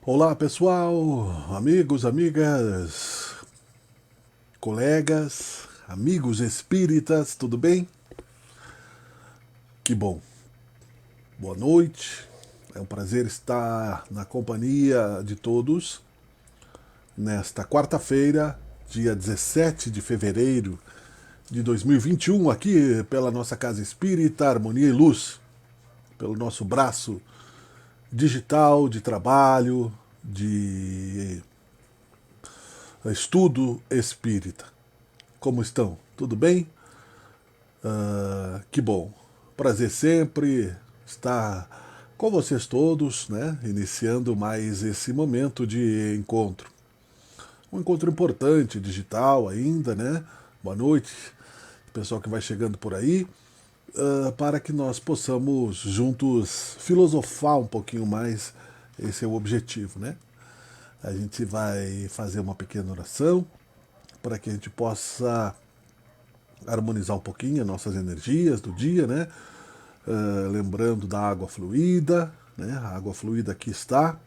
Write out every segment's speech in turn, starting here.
Olá pessoal, amigos, amigas, colegas, amigos espíritas, tudo bem? Que bom, boa noite, é um prazer estar na companhia de todos nesta quarta-feira, dia 17 de fevereiro de 2021, aqui pela nossa Casa Espírita Harmonia e Luz, pelo nosso braço digital de trabalho, de estudo espírita. Como estão? Tudo bem? Que bom. Prazer sempre estar com vocês todos, né? Iniciando mais esse momento de encontro. Um encontro importante, digital ainda, né? Boa noite, pessoal que vai chegando por aí, para que nós possamos juntos filosofar um pouquinho mais. Esse é o objetivo, né? A gente vai fazer uma pequena oração para que a gente possa harmonizar um pouquinho as nossas energias do dia, né? Lembrando da água fluida, né? A água fluida aqui está.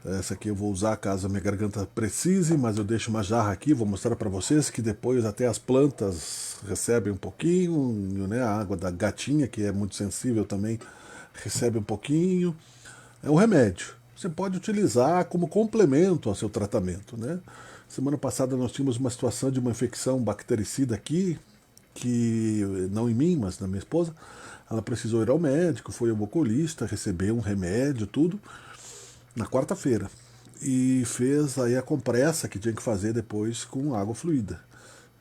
Essa aqui eu vou usar caso a minha garganta precise, mas eu deixo uma jarra aqui, vou mostrar para vocês que depois até as plantas recebem um pouquinho, né? A água da gatinha, que é muito sensível também, recebe um pouquinho. É um remédio. Você pode utilizar como complemento ao seu tratamento, né? Semana passada nós tínhamos uma situação de uma infecção bactericida aqui, que não em mim, mas na minha esposa. Ela precisou ir ao médico, foi ao oculista, recebeu um remédio, tudo, na quarta-feira. E fez aí a compressa que tinha que fazer depois com água fluida,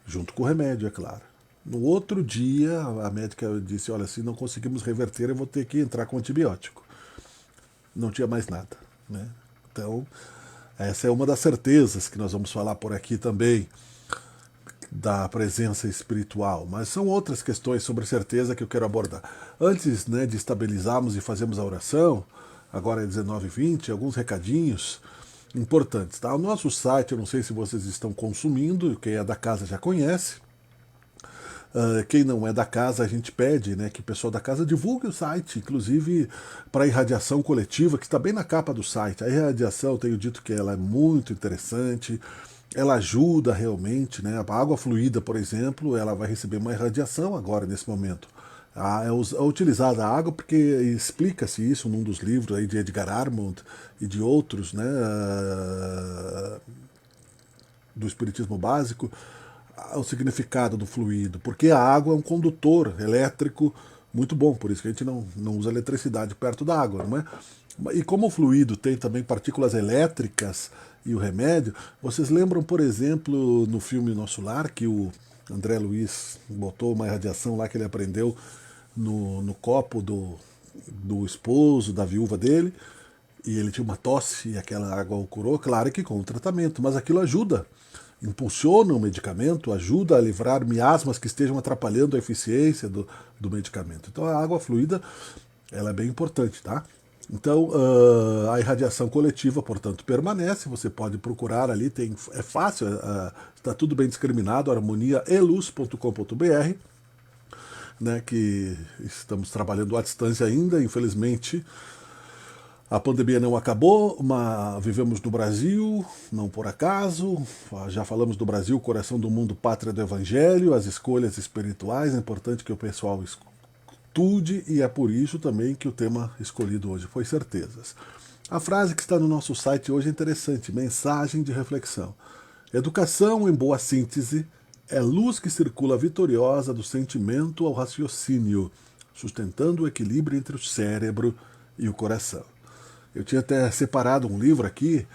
junto com o remédio, é claro. No outro dia, a médica disse: olha, se não conseguimos reverter, eu vou ter que entrar com antibiótico. Não tinha mais nada, né? Então, essa é uma das certezas que nós vamos falar por aqui também, da presença espiritual, mas são outras questões sobre certeza que eu quero abordar. Antes, né, de estabilizarmos e fazermos a oração, agora é 19h20, alguns recadinhos importantes. Tá? O nosso site, eu não sei se vocês estão consumindo, quem é da casa já conhece. Quem não é da casa, a gente pede, né, que o pessoal da casa divulgue o site, inclusive para a irradiação coletiva, que está bem na capa do site. A irradiação, eu tenho dito que ela é muito interessante, ela ajuda realmente, né? A água fluida, por exemplo, ela vai receber uma irradiação agora, nesse momento. É utilizada a água porque explica-se isso num dos livros aí de Edgar Armond e de outros, né, do Espiritismo Básico, o significado do fluido, porque a água é um condutor elétrico muito bom, por isso que a gente não usa eletricidade perto da água, não é? E como o fluido tem também partículas elétricas e o remédio, vocês lembram, por exemplo, no filme Nosso Lar, que o André Luiz botou uma irradiação lá que ele aprendeu no copo do esposo, da viúva dele, e ele tinha uma tosse e aquela água o curou, claro que com o tratamento, mas aquilo ajuda, impulsiona o medicamento, ajuda a livrar miasmas que estejam atrapalhando a eficiência do medicamento. Então a água fluida, ela é bem importante, tá? Então a irradiação coletiva, portanto, permanece, você pode procurar ali, é fácil, está tudo bem discriminado, harmoniaeluz.com.br, né, que estamos trabalhando à distância ainda, infelizmente. A pandemia não acabou, mas vivemos no Brasil, não por acaso. Já falamos do Brasil, coração do mundo, pátria do Evangelho, as escolhas espirituais. É importante que o pessoal estude e é por isso também que o tema escolhido hoje foi certezas. A frase que está no nosso site hoje é interessante, mensagem de reflexão. Educação, em boa síntese, é luz que circula vitoriosa do sentimento ao raciocínio, sustentando o equilíbrio entre o cérebro e o coração. Eu tinha até separado um livro aqui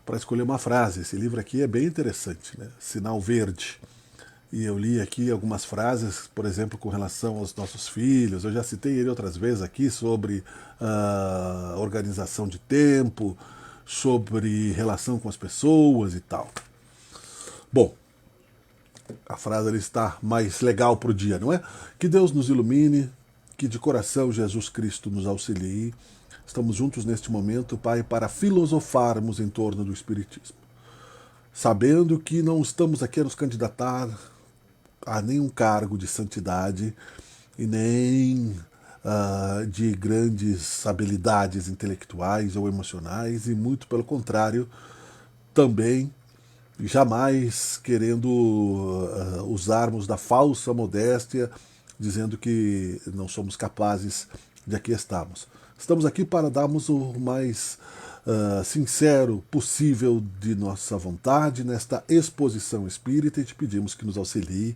para escolher uma frase. Esse livro aqui é bem interessante, né? Sinal Verde. E eu li aqui algumas frases, por exemplo, com relação aos nossos filhos. Eu já citei ele outras vezes aqui sobre organização de tempo, sobre relação com as pessoas e tal. Bom, a frase ali está mais legal para o dia, não é? Que Deus nos ilumine, que de coração Jesus Cristo nos auxilie. Estamos juntos neste momento, Pai, para filosofarmos em torno do Espiritismo. Sabendo que não estamos aqui a nos candidatar a nenhum cargo de santidade e nem de grandes habilidades intelectuais ou emocionais, e muito pelo contrário, também jamais querendo usarmos da falsa modéstia, dizendo que não somos capazes de aqui estarmos. Estamos aqui para darmos o mais sincero possível de nossa vontade nesta exposição espírita, e te pedimos que nos auxilie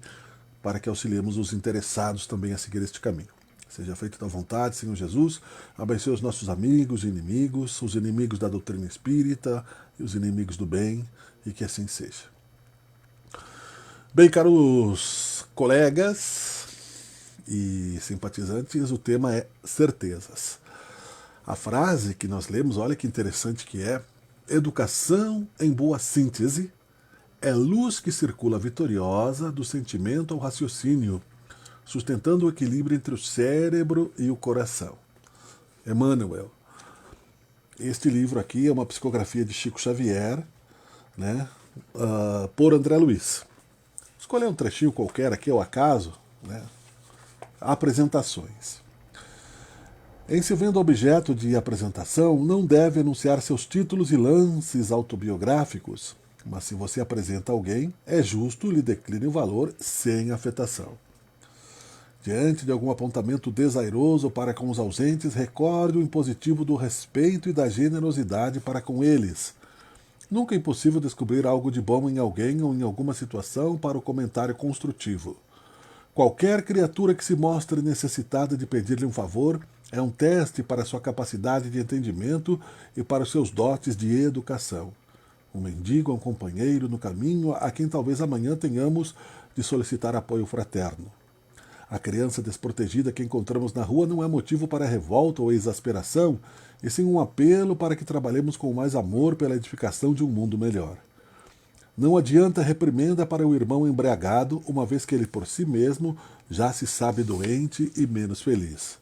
para que auxiliemos os interessados também a seguir este caminho. Seja feita tua vontade, Senhor Jesus. Abençoe os nossos amigos e inimigos, os inimigos da doutrina espírita e os inimigos do bem, e que assim seja. Bem, caros colegas e simpatizantes, o tema é certezas. A frase que nós lemos, olha que interessante que é: educação em boa síntese é luz que circula vitoriosa do sentimento ao raciocínio, sustentando o equilíbrio entre o cérebro e o coração. Emmanuel. Este livro aqui é uma psicografia de Chico Xavier, né, por André Luiz. Escolher um trechinho qualquer aqui ao acaso, né? Apresentações. Em se vendo objeto de apresentação, não deve anunciar seus títulos e lances autobiográficos, mas se você apresenta alguém, é justo lhe decline o valor sem afetação. Diante de algum apontamento desairoso para com os ausentes, recorde o impositivo do respeito e da generosidade para com eles. Nunca é impossível descobrir algo de bom em alguém ou em alguma situação para o comentário construtivo. Qualquer criatura que se mostre necessitada de pedir-lhe um favor é um teste para sua capacidade de entendimento e para os seus dotes de educação. Um mendigo é um companheiro no caminho a quem talvez amanhã tenhamos de solicitar apoio fraterno. A criança desprotegida que encontramos na rua não é motivo para revolta ou exasperação, e sim um apelo para que trabalhemos com mais amor pela edificação de um mundo melhor. Não adianta reprimenda para o irmão embriagado, uma vez que ele por si mesmo já se sabe doente e menos feliz.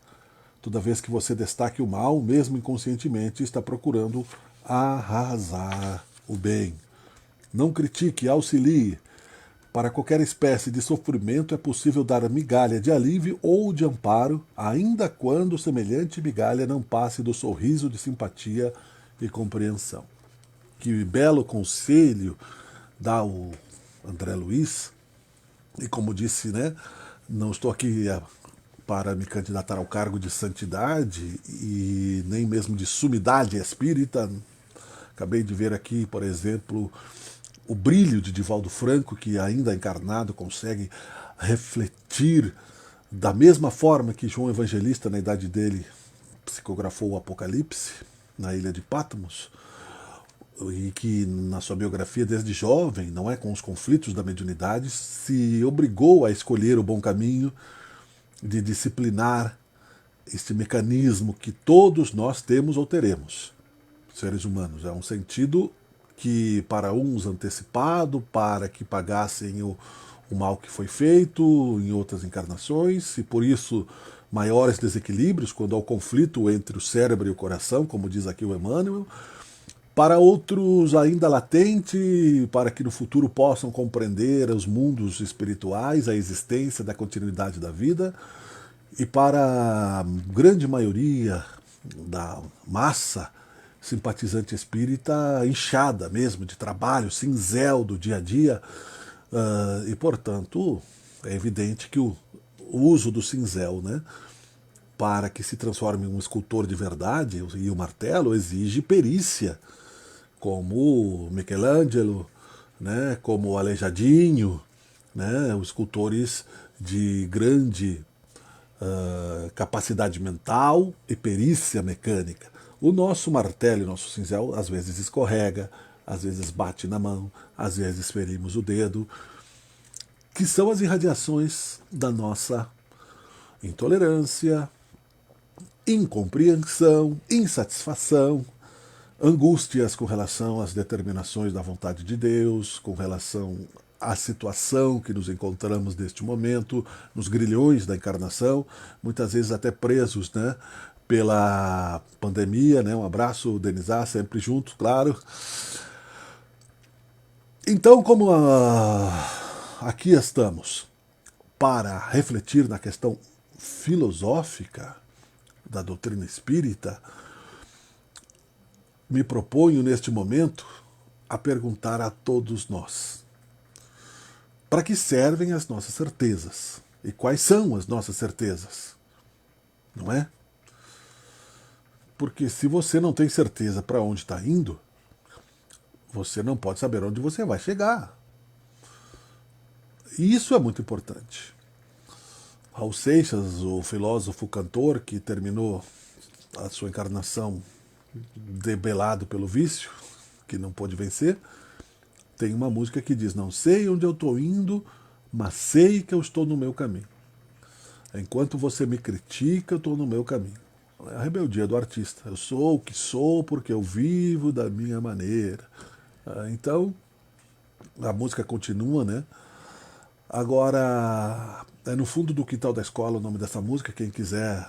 Toda vez que você destaque o mal, mesmo inconscientemente, está procurando arrasar o bem. Não critique, auxilie. Para qualquer espécie de sofrimento é possível dar migalha de alívio ou de amparo, ainda quando semelhante migalha não passe do sorriso de simpatia e compreensão. Que belo conselho dá o André Luiz. E como disse, né, não estou aqui para me candidatar ao cargo de santidade e nem mesmo de sumidade espírita. Acabei de ver aqui, por exemplo, o brilho de Divaldo Franco, que ainda encarnado consegue refletir da mesma forma que João Evangelista, na idade dele, psicografou o Apocalipse na ilha de Patmos, e que na sua biografia desde jovem, não é, com os conflitos da mediunidade, se obrigou a escolher o bom caminho de disciplinar este mecanismo que todos nós temos ou teremos, seres humanos. É um sentido que para uns antecipado, para que pagassem o mal que foi feito em outras encarnações, e por isso maiores desequilíbrios quando há o conflito entre o cérebro e o coração, como diz aqui o Emmanuel. Para outros ainda latente, para que no futuro possam compreender os mundos espirituais, a existência da continuidade da vida, e para a grande maioria da massa simpatizante espírita, inchada mesmo de trabalho, cinzel do dia a dia, e portanto é evidente que o uso do cinzel, né, para que se transforme em um escultor de verdade, e o martelo exige perícia, como Michelangelo, né, como Aleijadinho, né, os escultores de grande capacidade mental e perícia mecânica. O nosso martelo, o nosso cinzel, às vezes escorrega, às vezes bate na mão, às vezes ferimos o dedo, que são as irradiações da nossa intolerância, incompreensão, insatisfação, angústias com relação às determinações da vontade de Deus, com relação à situação que nos encontramos neste momento, nos grilhões da encarnação, muitas vezes até presos, né, pela pandemia, né? Um abraço, Denizar, sempre juntos, claro. Então, como aqui estamos para refletir na questão filosófica, da doutrina espírita, me proponho neste momento a perguntar a todos nós: para que servem as nossas certezas? E quais são as nossas certezas? Não é? Porque se você não tem certeza para onde está indo, você não pode saber onde você vai chegar. E isso é muito importante. Raul Seixas, o filósofo cantor que terminou a sua encarnação debelado pelo vício, que não pôde vencer, tem uma música que diz: não sei onde eu estou indo, mas sei que eu estou no meu caminho. Enquanto você me critica, eu estou no meu caminho. É a rebeldia do artista. Eu sou o que sou porque eu vivo da minha maneira. Então, a música continua, né? Agora, é no fundo do quintal da escola o nome dessa música, quem quiser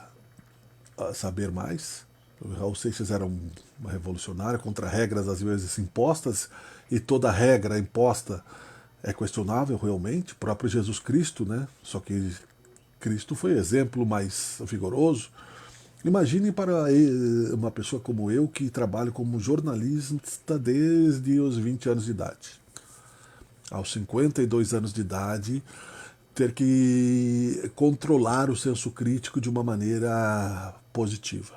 saber mais. O Raul Seixas era um revolucionário contra regras às vezes impostas, e toda regra imposta é questionável realmente. O próprio Jesus Cristo, né? Só que Cristo foi exemplo mais vigoroso. Imagine para uma pessoa como eu, que trabalho como jornalista desde os 20 anos de idade. Aos 52 anos de idade, ter que controlar o senso crítico de uma maneira positiva.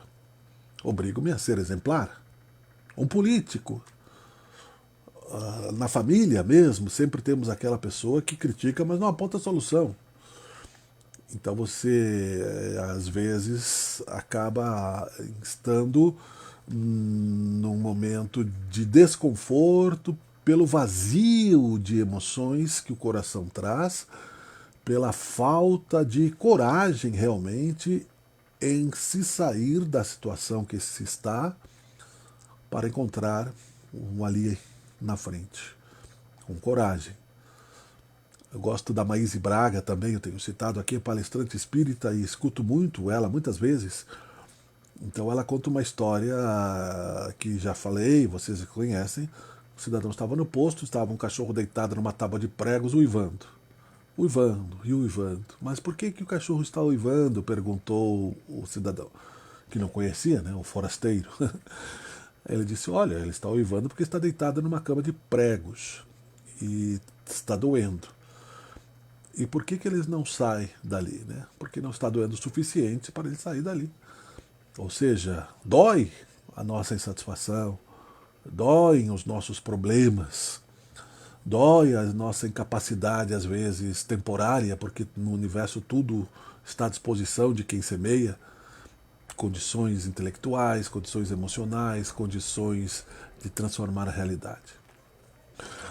Obrigo-me a ser exemplar. Um político. Na família mesmo, sempre temos aquela pessoa que critica, mas não aponta a solução. Então você, às vezes, acaba estando num momento de desconforto pelo vazio de emoções que o coração traz, pela falta de coragem realmente em se sair da situação que se está para encontrar um ali na frente, com coragem. Eu gosto da Maíse Braga também, eu tenho citado aqui, palestrante espírita, e escuto muito ela muitas vezes. Então ela conta uma história que já falei, vocês conhecem. O cidadão estava no posto, estava um cachorro deitado numa tábua de pregos uivando. Uivando e uivando. Mas por que o cachorro está uivando? Perguntou o cidadão, que não conhecia, né, o forasteiro. Ele disse: olha, ele está uivando porque está deitado numa cama de pregos e está doendo. E por que eles não saem dali, né? Porque não está doendo o suficiente para ele sair dali. Ou seja, dói a nossa insatisfação, doem os nossos problemas, dói a nossa incapacidade, às vezes temporária, porque no universo tudo está à disposição de quem semeia, condições intelectuais, condições emocionais, condições de transformar a realidade.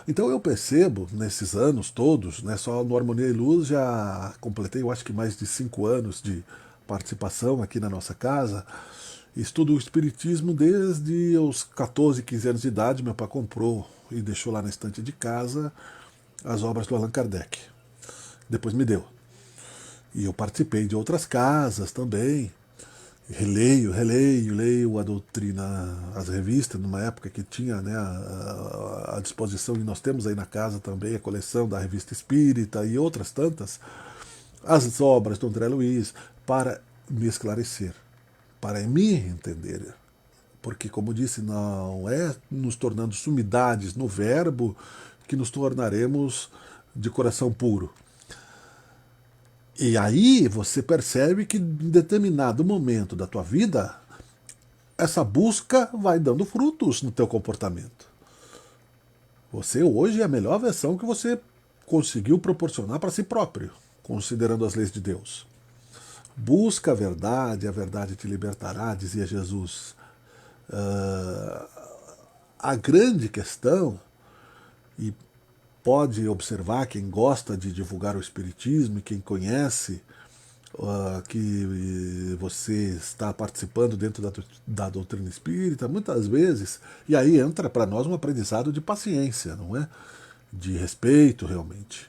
Então eu percebo, nesses anos todos, né, só no Harmonia e Luz já completei, eu acho que mais de 5 anos de participação aqui na nossa casa. Estudo o Espiritismo desde os 14, 15 anos de idade. Meu pai comprou e deixou lá na estante de casa as obras do Allan Kardec. Depois me deu. E eu participei de outras casas também. Leio a doutrina, as revistas, numa época que tinha, né, à disposição, e nós temos aí na casa também a coleção da Revista Espírita e outras tantas, as obras do André Luiz, para me esclarecer, para me entender. Porque, como disse, não é nos tornando sumidades no verbo que nos tornaremos de coração puro. E aí você percebe que em determinado momento da tua vida, essa busca vai dando frutos no teu comportamento. Você hoje é a melhor versão que você conseguiu proporcionar para si próprio, considerando as leis de Deus. Busca a verdade te libertará, dizia Jesus. A grande questão, e pode observar quem gosta de divulgar o Espiritismo e quem conhece que você está participando dentro da doutrina espírita, muitas vezes, e aí entra para nós um aprendizado de paciência, não é? De respeito, realmente,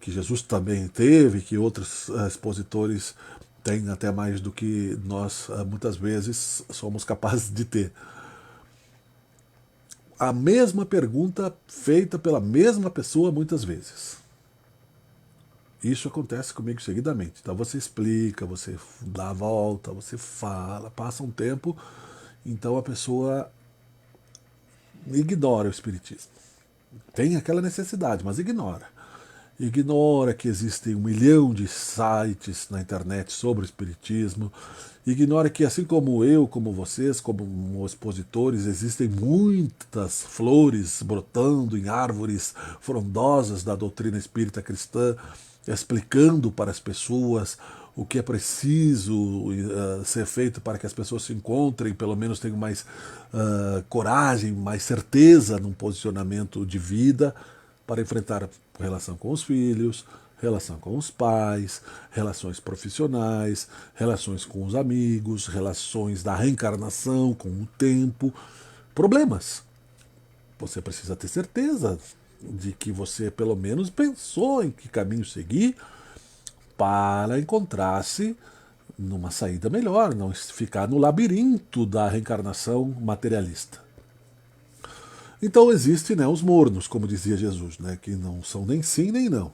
que Jesus também teve, que outros expositores têm até mais do que nós muitas vezes somos capazes de ter. A mesma pergunta feita pela mesma pessoa muitas vezes. Isso acontece comigo seguidamente. Então você explica, você dá a volta, você fala, passa um tempo, então a pessoa ignora o espiritismo. Tem aquela necessidade, mas ignora. Ignora que existem 1 milhão de sites na internet sobre o espiritismo. Ignora que, assim como eu, como vocês, como expositores, existem muitas flores brotando em árvores frondosas da doutrina espírita cristã, explicando para as pessoas o que é preciso ser feito para que as pessoas se encontrem, pelo menos tenham mais coragem, mais certeza num posicionamento de vida para enfrentar relação com os filhos, relação com os pais, relações profissionais, relações com os amigos, relações da reencarnação com o tempo, problemas. Você precisa ter certeza de que você pelo menos pensou em que caminho seguir para encontrar-se numa saída melhor, não ficar no labirinto da reencarnação materialista. Então existem, né, os mornos, como dizia Jesus, né, que não são nem sim nem não.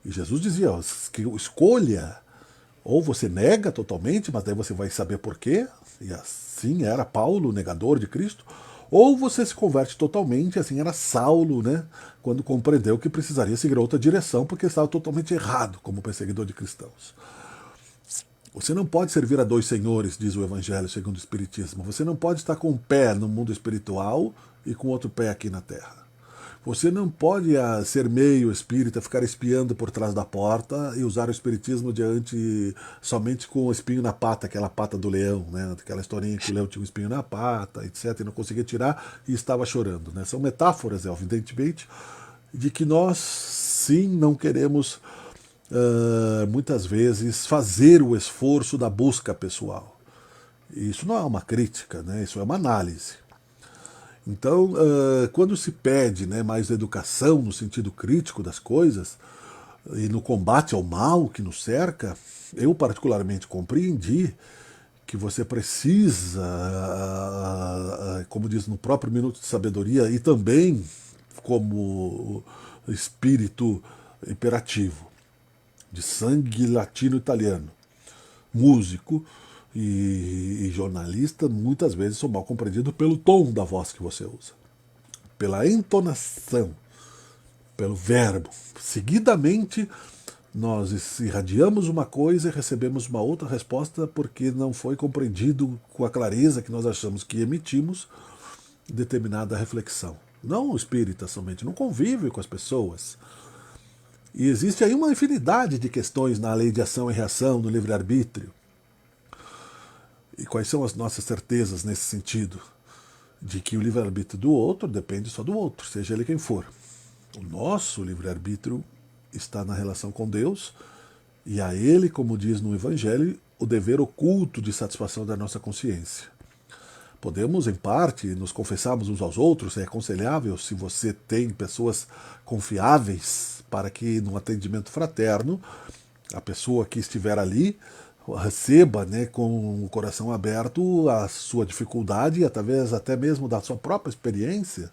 E Jesus dizia, ó, que escolha, ou você nega totalmente, mas daí você vai saber por quê, e assim era Paulo, o negador de Cristo, ou você se converte totalmente, assim era Saulo, né, quando compreendeu que precisaria seguir outra direção, porque estava totalmente errado como perseguidor de cristãos. Você não pode servir a 2 senhores, diz o Evangelho segundo o Espiritismo. Você não pode estar com um pé no mundo espiritual e com outro pé aqui na Terra. Você não pode ser meio espírita, ficar espiando por trás da porta e usar o espiritismo somente com o espinho na pata, aquela pata do leão, né? Aquela historinha que o leão tinha um espinho na pata, etc., e não conseguia tirar e estava chorando. Né? São metáforas, evidentemente, de que nós sim não queremos muitas vezes fazer o esforço da busca pessoal. Isso não é uma crítica, né? Isso é uma análise. Então, quando se pede, né, mais educação no sentido crítico das coisas e no combate ao mal que nos cerca, eu particularmente compreendi que você precisa, como diz no próprio Minuto de Sabedoria, e também como espírito imperativo, de sangue latino-italiano, músico e jornalista, muitas vezes são mal compreendidos pelo tom da voz que você usa, pela entonação, pelo verbo. Seguidamente, nós irradiamos uma coisa e recebemos uma outra resposta porque não foi compreendido com a clareza que nós achamos que emitimos determinada reflexão. Não o espírita somente, não convive com as pessoas. E existe aí uma infinidade de questões na lei de ação e reação, no livre-arbítrio. E quais são as nossas certezas nesse sentido? De que o livre-arbítrio do outro depende só do outro, seja ele quem for. O nosso livre-arbítrio está na relação com Deus e a Ele, como diz no Evangelho, o dever oculto de satisfação da nossa consciência. Podemos, em parte, nos confessarmos uns aos outros, é aconselhável se você tem pessoas confiáveis para que, no atendimento fraterno, a pessoa que estiver ali receba, né, com o coração aberto a sua dificuldade e através até mesmo da sua própria experiência,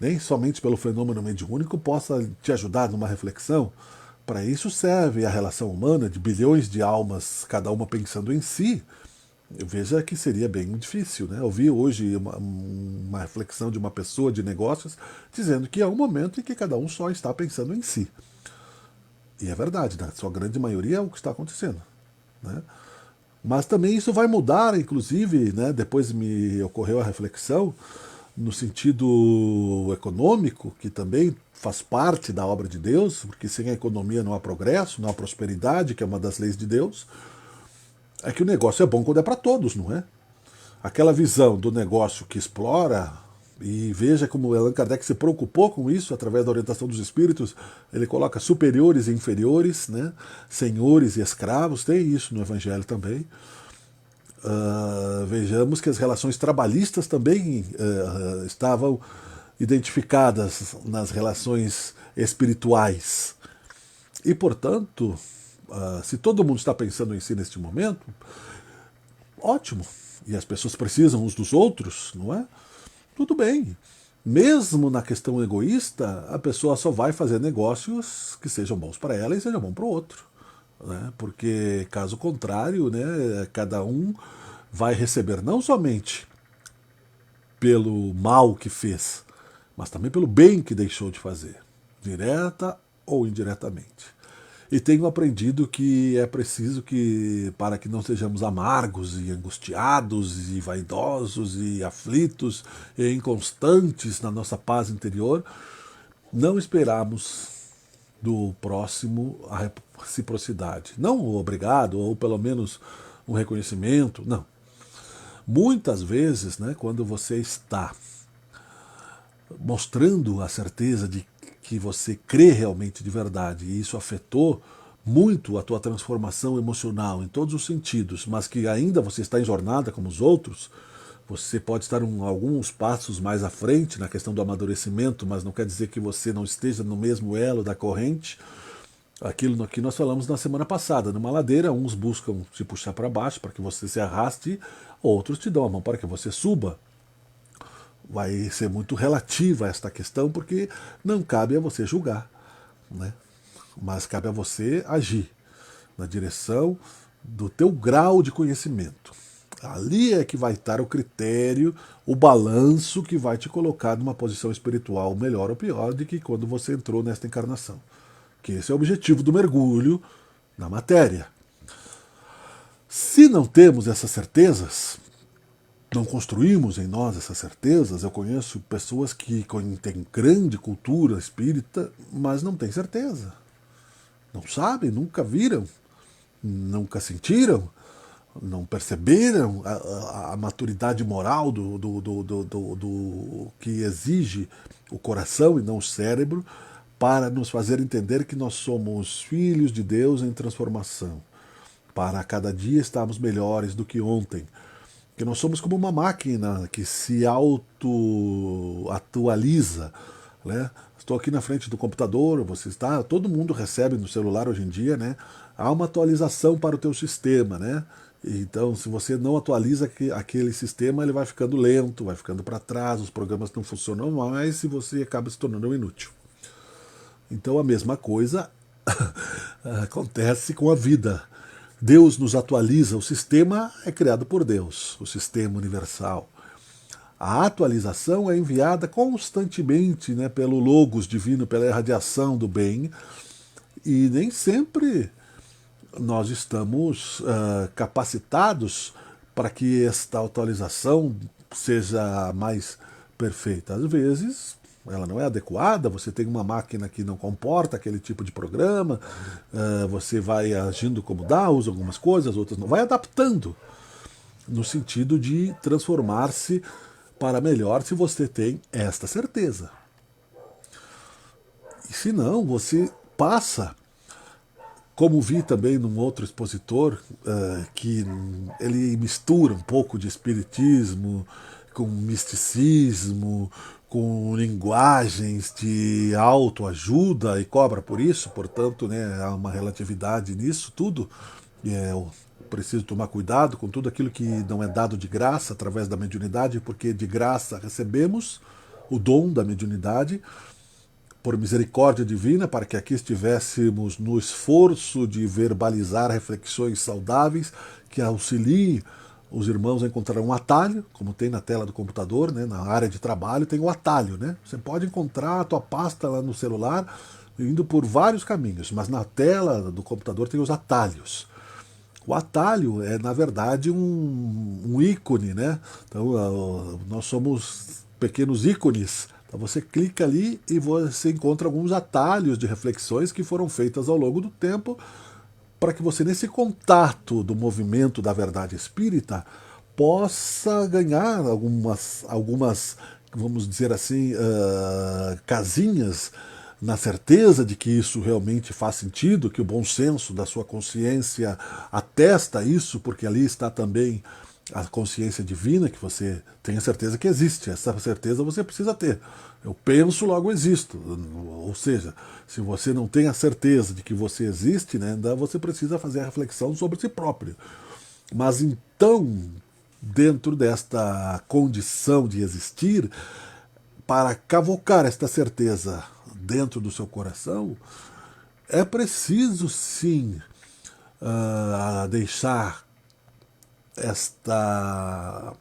nem somente pelo fenômeno mediúnico, possa te ajudar numa reflexão. Para isso serve a relação humana de bilhões de almas, cada uma pensando em si. Veja que seria bem difícil, né? Eu vi hoje uma reflexão de uma pessoa de negócios dizendo que há um momento em que cada um só está pensando em si. E é verdade, na sua grande maioria é o que está acontecendo. Né? Mas também isso vai mudar, inclusive, né? Depois me ocorreu a reflexão no sentido econômico, que também faz parte da obra de Deus, porque sem a economia não há progresso, não há prosperidade, que é uma das leis de Deus. É que o negócio é bom quando é para todos, não é? Aquela visão do negócio que explora, e veja como Allan Kardec se preocupou com isso através da orientação dos espíritos, ele coloca superiores e inferiores, né? Senhores e escravos, tem isso no Evangelho também. Vejamos que as relações trabalhistas também estavam identificadas nas relações espirituais. E, portanto, se todo mundo está pensando em si neste momento, ótimo. E as pessoas precisam uns dos outros, não é? Tudo bem. Mesmo na questão egoísta, a pessoa só vai fazer negócios que sejam bons para ela e sejam bons para o outro. Né? Porque, caso contrário, né, cada um vai receber não somente pelo mal que fez, mas também pelo bem que deixou de fazer, direta ou indiretamente. E tenho aprendido que é preciso que, para que não sejamos amargos e angustiados e vaidosos e aflitos e inconstantes na nossa paz interior, não esperarmos do próximo a reciprocidade. Não o obrigado, ou pelo menos um reconhecimento, não. Muitas vezes, né, quando você está mostrando a certeza de que você crê realmente de verdade e isso afetou muito a tua transformação emocional em todos os sentidos, mas que ainda você está em jornada como os outros, você pode estar alguns passos mais à frente na questão do amadurecimento, mas não quer dizer que você não esteja no mesmo elo da corrente. Aquilo que nós falamos na semana passada, numa ladeira, uns buscam te puxar para baixo para que você se arraste, outros te dão a mão para que você suba. Vai ser muito relativa esta questão, porque não cabe a você julgar, né? Mas cabe a você agir na direção do teu grau de conhecimento. Ali é que vai estar o critério, o balanço que vai te colocar numa posição espiritual melhor ou pior do que quando você entrou nesta encarnação. Que esse é o objetivo do mergulho na matéria. Se não temos essas certezas, não construímos em nós essas certezas, eu conheço pessoas que têm grande cultura espírita, mas não têm certeza. Não sabem, nunca viram, nunca sentiram, não perceberam a maturidade moral do que exige o coração e não o cérebro para nos fazer entender que nós somos filhos de Deus em transformação, para a cada dia estarmos melhores do que ontem. Que nós somos como uma máquina que se auto-atualiza. Né? Estou aqui na frente do computador, você está, todo mundo recebe no celular hoje em dia, né? Há uma atualização para o teu sistema, né? Então, se você não atualiza aquele sistema, ele vai ficando lento, vai ficando para trás, os programas não funcionam mais e você acaba se tornando inútil. Então, a mesma coisa acontece com a vida. Deus nos atualiza, o sistema é criado por Deus, o sistema universal. A atualização é enviada constantemente, né, pelo Logos divino, pela irradiação do bem, e nem sempre nós estamos capacitados para que esta atualização seja mais perfeita. Às vezes ela não é adequada, você tem uma máquina que não comporta aquele tipo de programa, você vai agindo como dá, usa algumas coisas, outras não, vai adaptando, no sentido de transformar-se para melhor se você tem esta certeza. E se não, você passa, como vi também num outro expositor, que ele mistura um pouco de espiritismo com misticismo, com linguagens de autoajuda e cobra por isso, portanto, né, há uma relatividade nisso tudo. Preciso tomar cuidado com tudo aquilo que não é dado de graça através da mediunidade, porque de graça recebemos o dom da mediunidade por misericórdia divina, para que aqui estivéssemos no esforço de verbalizar reflexões saudáveis que auxiliem os irmãos a encontrar um atalho, como tem na tela do computador, né, na área de trabalho tem o atalho. Né? Você pode encontrar a tua pasta lá no celular indo por vários caminhos, mas na tela do computador tem os atalhos. O atalho é, na verdade, um ícone, né? Então, nós somos pequenos ícones. Então, você clica ali e você encontra alguns atalhos de reflexões que foram feitas ao longo do tempo para que você, nesse contato do movimento da verdade espírita, possa ganhar algumas vamos dizer assim, casinhas na certeza de que isso realmente faz sentido, que o bom senso da sua consciência atesta isso, porque ali está também a consciência divina, que você tem a certeza que existe. Essa certeza você precisa ter. Eu penso, logo existo. Ou seja, se você não tem a certeza de que você existe, né, você precisa fazer a reflexão sobre si próprio. Mas então, dentro desta condição de existir, para cavocar esta certeza dentro do seu coração, é preciso sim deixar esta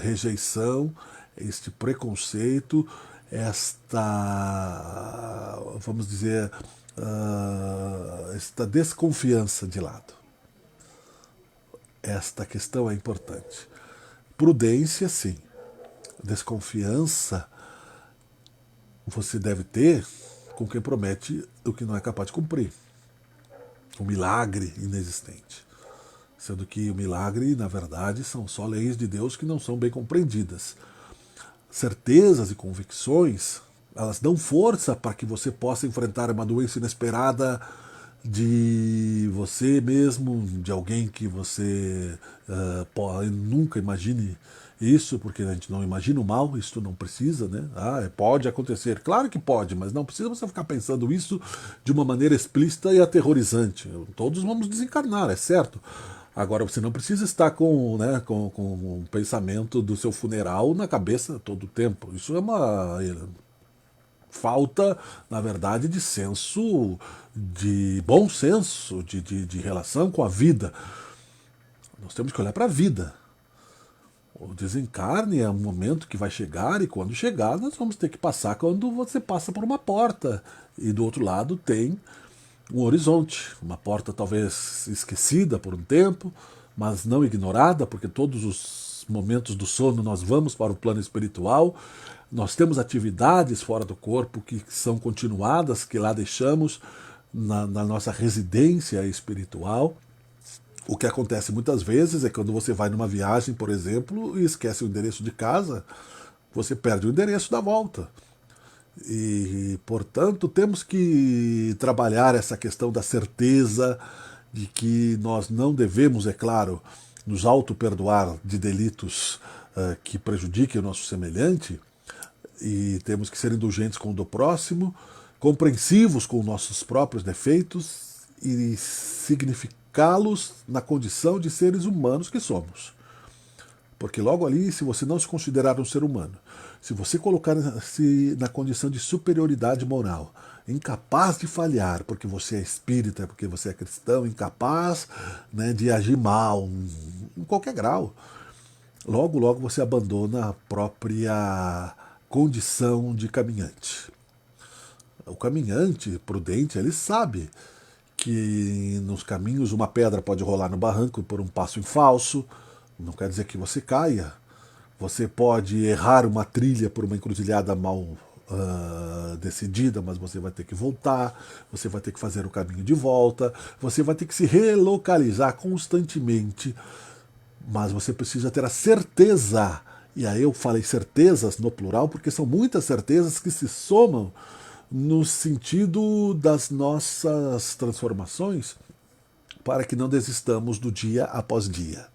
rejeição, este preconceito, esta, vamos dizer, esta desconfiança de lado. Esta questão é importante. Prudência, sim. Desconfiança você deve ter com quem promete o que não é capaz de cumprir. Um milagre inexistente. Sendo que o milagre, na verdade, são só leis de Deus que não são bem compreendidas. Certezas e convicções, elas dão força para que você possa enfrentar uma doença inesperada de você mesmo, de alguém que você nunca imagine isso, porque a gente não imagina o mal, isso não precisa, né? Pode acontecer, claro que pode, mas não precisa você ficar pensando isso de uma maneira explícita e aterrorizante. Todos vamos desencarnar, é certo. Agora, você não precisa estar com o pensamento do seu funeral na cabeça todo o tempo. Isso é uma falta, na verdade, de senso, de bom senso, de relação com a vida. Nós temos que olhar para a vida. O desencarne é um momento que vai chegar, e quando chegar, nós vamos ter que passar quando você passa por uma porta. E do outro lado tem um horizonte, uma porta talvez esquecida por um tempo, mas não ignorada, porque todos os momentos do sono nós vamos para o plano espiritual. Nós temos atividades fora do corpo que são continuadas, que lá deixamos na nossa residência espiritual. O que acontece muitas vezes é quando você vai numa viagem, por exemplo, e esquece o endereço de casa, você perde o endereço da volta. E, portanto, temos que trabalhar essa questão da certeza de que nós não devemos, é claro, nos auto-perdoar de delitos que prejudiquem o nosso semelhante, e temos que ser indulgentes com o do próximo, compreensivos com nossos próprios defeitos e significá-los na condição de seres humanos que somos. Porque logo ali, se você não se considerar um ser humano, se você colocar-se na condição de superioridade moral, incapaz de falhar, porque você é espírita, porque você é cristão, incapaz, né, de agir mal, em qualquer grau, logo, logo você abandona a própria condição de caminhante. O caminhante prudente, ele sabe que nos caminhos uma pedra pode rolar no barranco por um passo em falso, não quer dizer que você caia. Você pode errar uma trilha por uma encruzilhada mal decidida, mas você vai ter que voltar, você vai ter que fazer o caminho de volta, você vai ter que se relocalizar constantemente, mas você precisa ter a certeza, e aí eu falei certezas no plural, porque são muitas certezas que se somam no sentido das nossas transformações, para que não desistamos do dia após dia.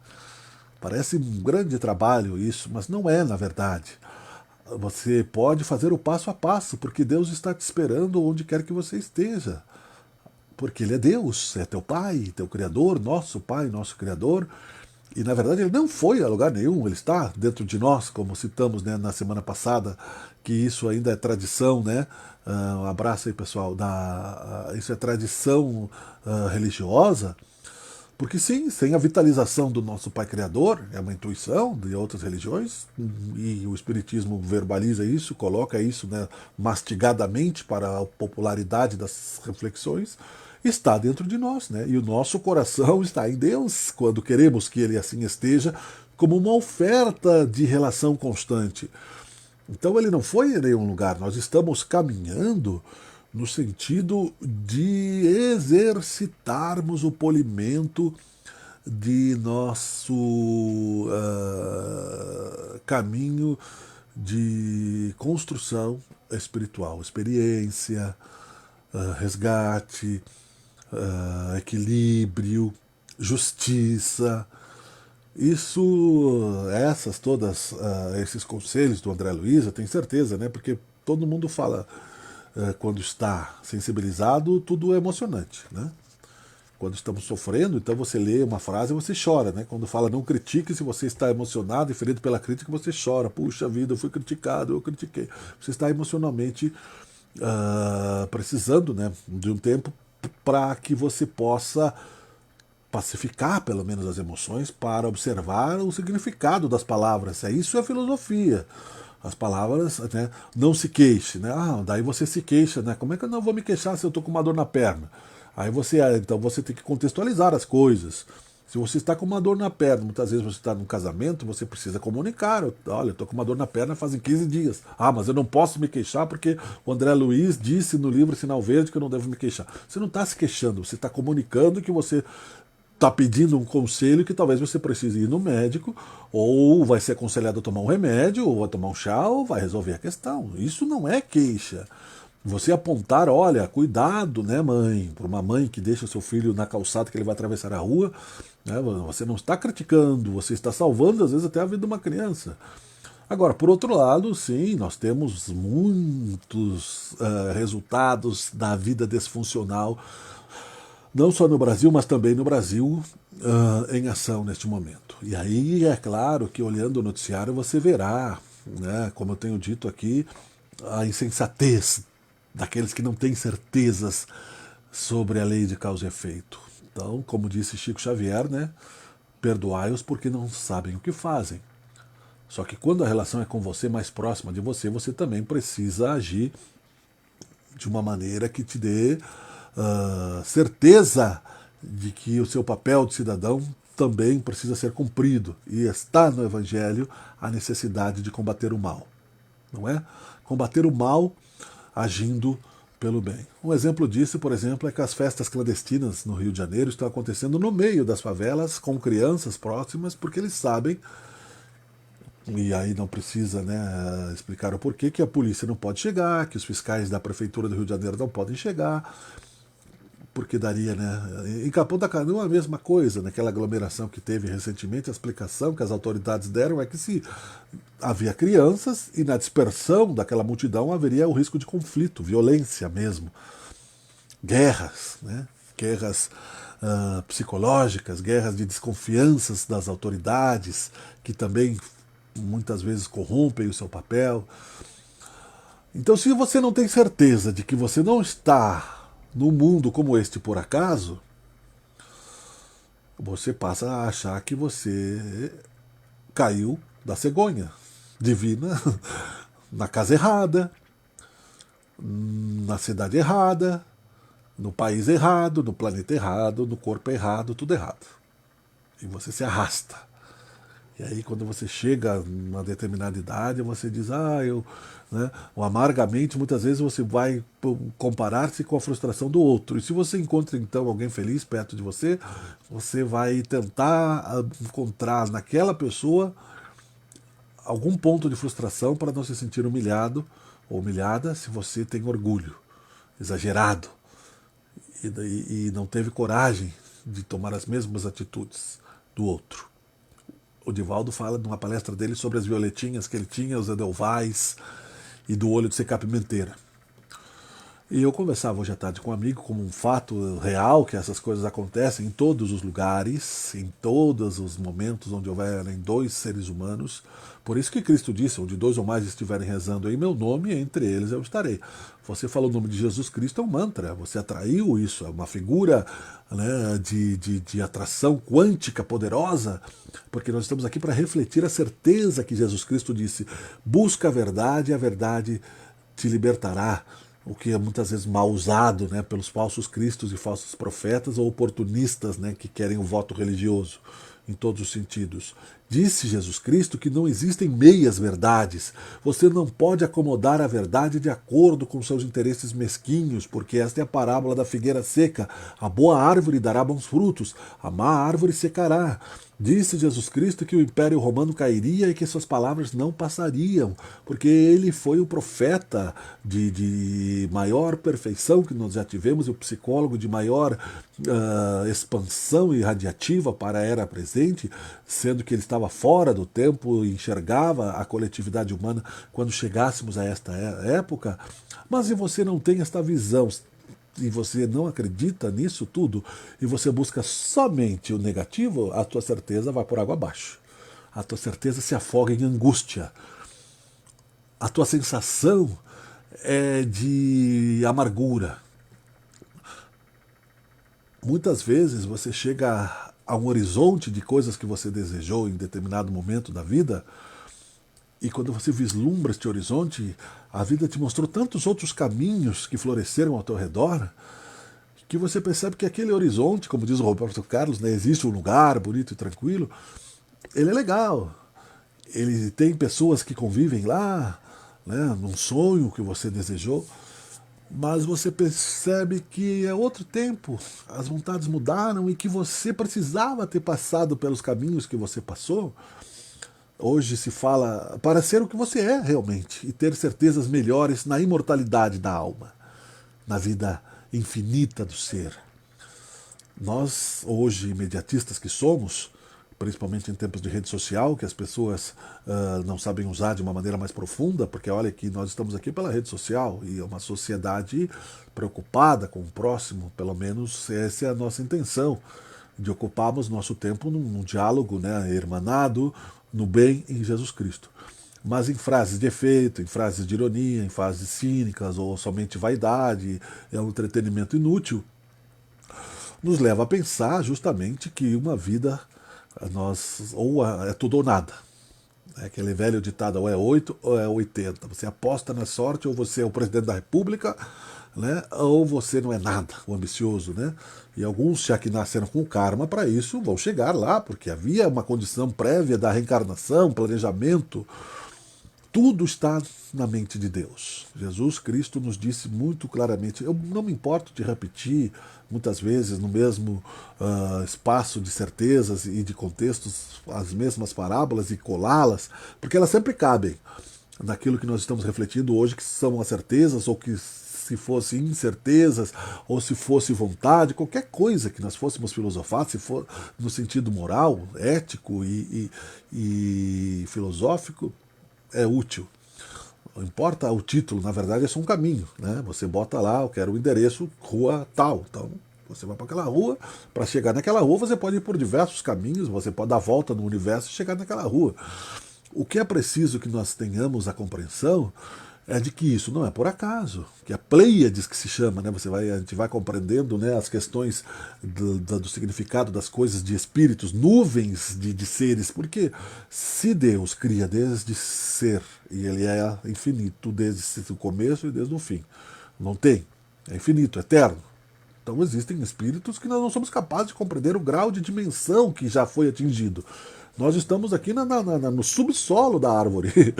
Parece um grande trabalho isso, mas não é, na verdade. Você pode fazer o passo a passo, porque Deus está te esperando onde quer que você esteja. Porque Ele é Deus, é teu Pai, teu Criador, nosso Pai, nosso Criador. E, na verdade, Ele não foi a lugar nenhum, Ele está dentro de nós, como citamos, né, na semana passada, que isso ainda é tradição, né? Um abraço aí, pessoal. Isso é tradição religiosa. Porque sim, sem a vitalização do nosso Pai Criador, é uma intuição de outras religiões, e o Espiritismo verbaliza isso, coloca isso, né, mastigadamente para a popularidade das reflexões, está dentro de nós, né? E o nosso coração está em Deus, quando queremos que Ele assim esteja, como uma oferta de relação constante. Então Ele não foi em nenhum lugar, nós estamos caminhando no sentido de exercitarmos o polimento de nosso caminho de construção espiritual, experiência, resgate, equilíbrio, justiça. Esses conselhos do André Luiz, eu tenho certeza, né? Porque todo mundo fala, quando está sensibilizado, tudo é emocionante, né? Quando estamos sofrendo, então você lê uma frase e você chora, né? Quando fala não critique, se você está emocionado e ferido pela crítica, você chora. Puxa vida, eu fui criticado, eu critiquei. Você está emocionalmente precisando, né, de um tempo para que você possa pacificar pelo menos as emoções para observar o significado das palavras. Isso é filosofia. As palavras, né, não se queixe, né? Daí você se queixa, né? Como é que eu não vou me queixar se eu estou com uma dor na perna? Então você tem que contextualizar as coisas. Se você está com uma dor na perna, muitas vezes você está num casamento, você precisa comunicar. Olha, eu estou com uma dor na perna fazem 15 dias. Mas eu não posso me queixar porque o André Luiz disse no livro Sinal Verde que eu não devo me queixar. Você não está se queixando, você está comunicando que você está pedindo um conselho que talvez você precise ir no médico, ou vai ser aconselhado a tomar um remédio, ou vai tomar um chá, ou vai resolver a questão. Isso não é queixa. Você apontar, olha, cuidado, né, mãe? Para uma mãe que deixa o seu filho na calçada que ele vai atravessar a rua, né, você não está criticando, você está salvando, às vezes, até a vida de uma criança. Agora, por outro lado, sim, nós temos muitos resultados da vida disfuncional, não só no Brasil, mas também no Brasil, em ação neste momento. E aí, é claro que olhando o noticiário você verá, né, como eu tenho dito aqui, a insensatez daqueles que não têm certezas sobre a lei de causa e efeito. Então, como disse Chico Xavier, né, perdoai-os porque não sabem o que fazem. Só que quando a relação é com você, mais próxima de você, você também precisa agir de uma maneira que te dê certeza de que o seu papel de cidadão também precisa ser cumprido. E está no Evangelho a necessidade de combater o mal. Não é? Combater o mal agindo pelo bem. Um exemplo disso, por exemplo, é que as festas clandestinas no Rio de Janeiro estão acontecendo no meio das favelas, com crianças próximas, porque eles sabem, e aí não precisa, né, explicar o porquê, que a polícia não pode chegar, que os fiscais da Prefeitura do Rio de Janeiro não podem chegar, porque daria, né? Em Capão da Canoa a mesma coisa, naquela aglomeração que teve recentemente, a explicação que as autoridades deram é que se havia crianças e na dispersão daquela multidão haveria o risco de conflito, violência mesmo, guerras, né? Guerras psicológicas, guerras de desconfianças das autoridades, que também muitas vezes corrompem o seu papel. Então, se você não tem certeza de que você não está num mundo como este por acaso, você passa a achar que você caiu da cegonha divina na casa errada, na cidade errada, no país errado, no planeta errado, no corpo errado, tudo errado. E você se arrasta. E aí, quando você chega a uma determinada idade, você diz, né, ou amargamente, muitas vezes você vai comparar-se com a frustração do outro. E se você encontra, então, alguém feliz perto de você, você vai tentar encontrar naquela pessoa algum ponto de frustração para não se sentir humilhado ou humilhada se você tem orgulho exagerado e não teve coragem de tomar as mesmas atitudes do outro. O Divaldo fala numa palestra dele sobre as violetinhas que ele tinha, os edelweiss e do olho de secar pimenteira. E eu conversava hoje à tarde com um amigo como um fato real que essas coisas acontecem em todos os lugares, em todos os momentos onde houverem dois seres humanos. Por isso que Cristo disse, onde dois ou mais estiverem rezando em meu nome, entre eles eu estarei. Você falou o nome de Jesus Cristo, é um mantra, você atraiu isso, é uma figura, né, de atração quântica poderosa, porque nós estamos aqui para refletir a certeza que Jesus Cristo disse, busca a verdade e a verdade te libertará. O que é muitas vezes mal usado, né, pelos falsos cristos e falsos profetas ou oportunistas, né, que querem o voto religioso em todos os sentidos. Disse Jesus Cristo que não existem meias verdades. Você não pode acomodar a verdade de acordo com seus interesses mesquinhos, porque esta é a parábola da figueira seca. A boa árvore dará bons frutos, a má árvore secará. Disse Jesus Cristo que o Império Romano cairia e que suas palavras não passariam, porque ele foi o profeta de maior perfeição que nós já tivemos, e o psicólogo de maior expansão irradiativa para a era presente, sendo que ele estava fora do tempo e enxergava a coletividade humana quando chegássemos a esta época. Mas se você não tem esta visão, e você não acredita nisso tudo, e você busca somente o negativo, a tua certeza vai por água abaixo. A tua certeza se afoga em angústia. A tua sensação é de amargura. Muitas vezes você chega a um horizonte de coisas que você desejou em determinado momento da vida, e quando você vislumbra este horizonte, a vida te mostrou tantos outros caminhos que floresceram ao teu redor, que você percebe que aquele horizonte, como diz o Roberto Carlos, né, existe um lugar bonito e tranquilo, ele é legal. Ele tem pessoas que convivem lá, né, num sonho que você desejou, mas você percebe que é outro tempo, as vontades mudaram e que você precisava ter passado pelos caminhos que você passou. Hoje se fala para ser o que você é realmente e ter certezas melhores na imortalidade da alma, na vida infinita do ser. Nós, hoje, imediatistas que somos, principalmente em tempos de rede social, que as pessoas não sabem usar de uma maneira mais profunda, porque olha que nós estamos aqui pela rede social e é uma sociedade preocupada com o próximo, pelo menos essa é a nossa intenção, de ocuparmos nosso tempo num diálogo, né, hermanado, no bem em Jesus Cristo. Mas em frases de efeito, em frases de ironia, em frases cínicas ou somente vaidade, é um entretenimento inútil, nos leva a pensar justamente que uma vida ou é tudo ou nada. É aquele velho ditado, ou é 8 ou é 80. Você aposta na sorte, ou você é o presidente da República, né, ou você não é nada, o ambicioso. Né? E alguns, já que nasceram com karma para isso, vão chegar lá, porque havia uma condição prévia da reencarnação, planejamento. Tudo está na mente de Deus. Jesus Cristo nos disse muito claramente, eu não me importo de repetir muitas vezes no mesmo espaço de certezas e de contextos as mesmas parábolas e colá-las, porque elas sempre cabem naquilo que nós estamos refletindo hoje, que são as certezas, ou que se fossem incertezas, ou se fosse vontade, qualquer coisa que nós fôssemos filosofar, se for no sentido moral, ético e filosófico, é útil. Não importa o título, na verdade é só um caminho. Né? Você bota lá, eu quero o endereço, rua tal. Então você vai para aquela rua, para chegar naquela rua você pode ir por diversos caminhos, você pode dar a volta no universo e chegar naquela rua. O que é preciso que nós tenhamos a compreensão é de que isso não é por acaso, que a Pleiades que se chama, né? A gente vai compreendendo, né, as questões do significado das coisas, de espíritos, nuvens de seres, porque se Deus cria desde ser, e ele é infinito desde o começo e desde o fim, não tem, é infinito, eterno. Então existem espíritos que nós não somos capazes de compreender o grau de dimensão que já foi atingido. Nós estamos aqui no subsolo da árvore.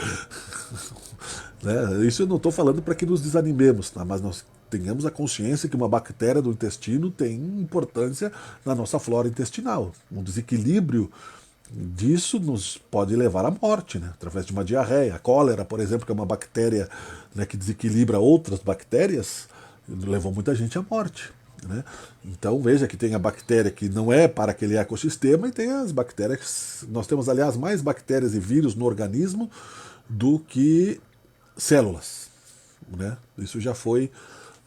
Né? Isso eu não estou falando para que nos desanimemos, tá? Mas nós tenhamos a consciência que uma bactéria do intestino tem importância na nossa flora intestinal. Um desequilíbrio disso nos pode levar à morte, né? Através de uma diarreia. A cólera, por exemplo, que é uma bactéria, né, que desequilibra outras bactérias, levou muita gente à morte. Né? Então veja que tem a bactéria que não é para aquele ecossistema e tem as bactérias. Nós temos, aliás, mais bactérias e vírus no organismo do que células. Né? Isso já foi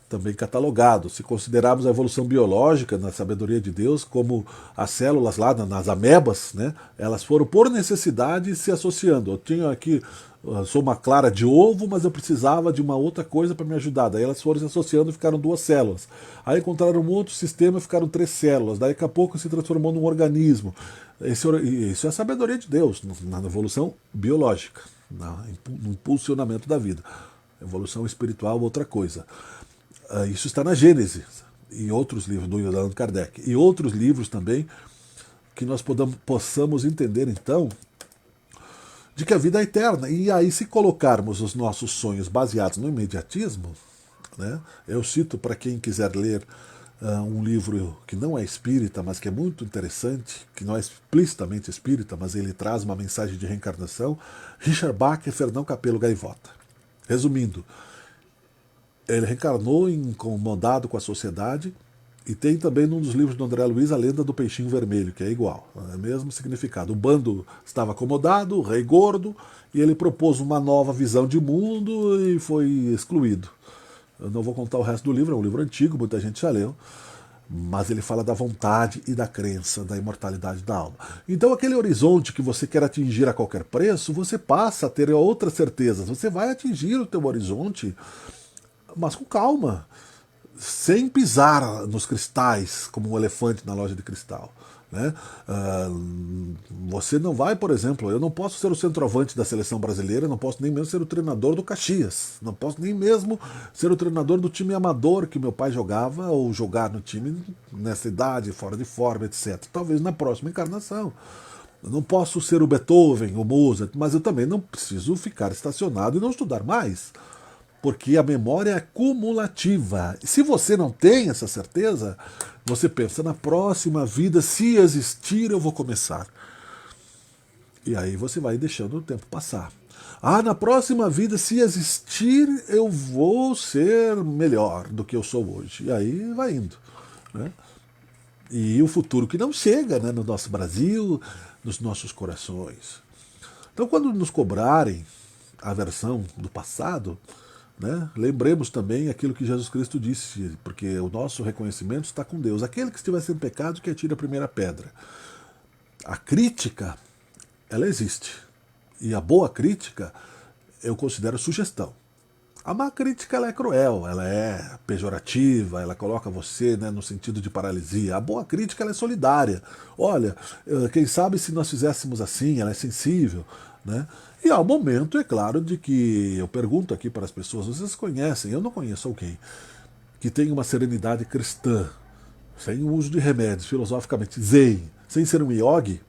também catalogado. Se considerarmos a evolução biológica na sabedoria de Deus, como as células lá nas amebas, né, elas foram por necessidade se associando. Eu tinha aqui, sou uma clara de ovo, mas eu precisava de uma outra coisa para me ajudar. Daí elas foram se associando e ficaram 2 células. Aí encontraram um outro sistema e ficaram 3 células. Daí daqui a pouco se transformou num organismo. Isso é a sabedoria de Deus na evolução biológica, no impulsionamento da vida. Evolução espiritual, outra coisa. Isso está na Gênesis e outros livros do Allan Kardec e outros livros também que nós possamos entender então de que a vida é eterna. E aí, se colocarmos os nossos sonhos baseados no imediatismo, né, eu cito para quem quiser ler um livro que não é espírita, mas que é muito interessante, que não é explicitamente espírita, mas ele traz uma mensagem de reencarnação, Richard Bach e Fernão Capelo Gaivota. Resumindo, ele reencarnou incomodado com a sociedade, e tem também num dos livros do André Luiz a lenda do peixinho vermelho, que é igual, é o mesmo significado. O bando estava acomodado, o rei gordo, e ele propôs uma nova visão de mundo e foi excluído. Eu não vou contar o resto do livro, é um livro antigo, muita gente já leu, mas ele fala da vontade e da crença, da imortalidade da alma. Então aquele horizonte que você quer atingir a qualquer preço, você passa a ter outras certezas. Você vai atingir o teu horizonte, mas com calma, sem pisar nos cristais, como um elefante na loja de cristal. Né? Você não vai, por exemplo, eu não posso ser o centroavante da seleção brasileira, não posso nem mesmo ser o treinador do Caxias, não posso nem mesmo ser o treinador do time amador que meu pai jogava, ou jogar no time nessa idade, fora de forma, etc. Talvez na próxima encarnação. Eu não posso ser o Beethoven, o Mozart, mas eu também não preciso ficar estacionado e não estudar mais. Porque a memória é cumulativa. E se você não tem essa certeza, você pensa, na próxima vida, se existir, eu vou começar. E aí você vai deixando o tempo passar. Na próxima vida, se existir, eu vou ser melhor do que eu sou hoje. E aí vai indo. Né? E o futuro que não chega, né, no nosso Brasil, nos nossos corações. Então, quando nos cobrarem a versão do passado, né, lembremos também aquilo que Jesus Cristo disse, porque o nosso reconhecimento está com Deus. Aquele que estiver sem pecado, que atire a primeira pedra. A crítica, ela existe. E a boa crítica, eu considero sugestão. A má crítica, ela é cruel, ela é pejorativa, ela coloca você, né, no sentido de paralisia. A boa crítica, ela é solidária. Olha, quem sabe se nós fizéssemos assim, ela é sensível. Né? E há um momento, é claro, de que eu pergunto aqui para as pessoas, vocês conhecem, eu não conheço alguém que tenha uma serenidade cristã, sem o uso de remédios, filosoficamente zen, sem ser um yogi,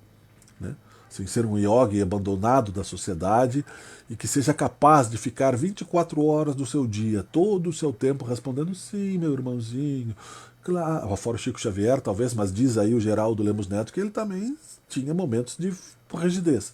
né? Sem ser um yogi abandonado da sociedade e que seja capaz de ficar 24 horas do seu dia, todo o seu tempo respondendo sim, meu irmãozinho, claro, fora o Chico Xavier talvez, mas diz aí o Geraldo Lemos Neto que ele também tinha momentos de rigidez,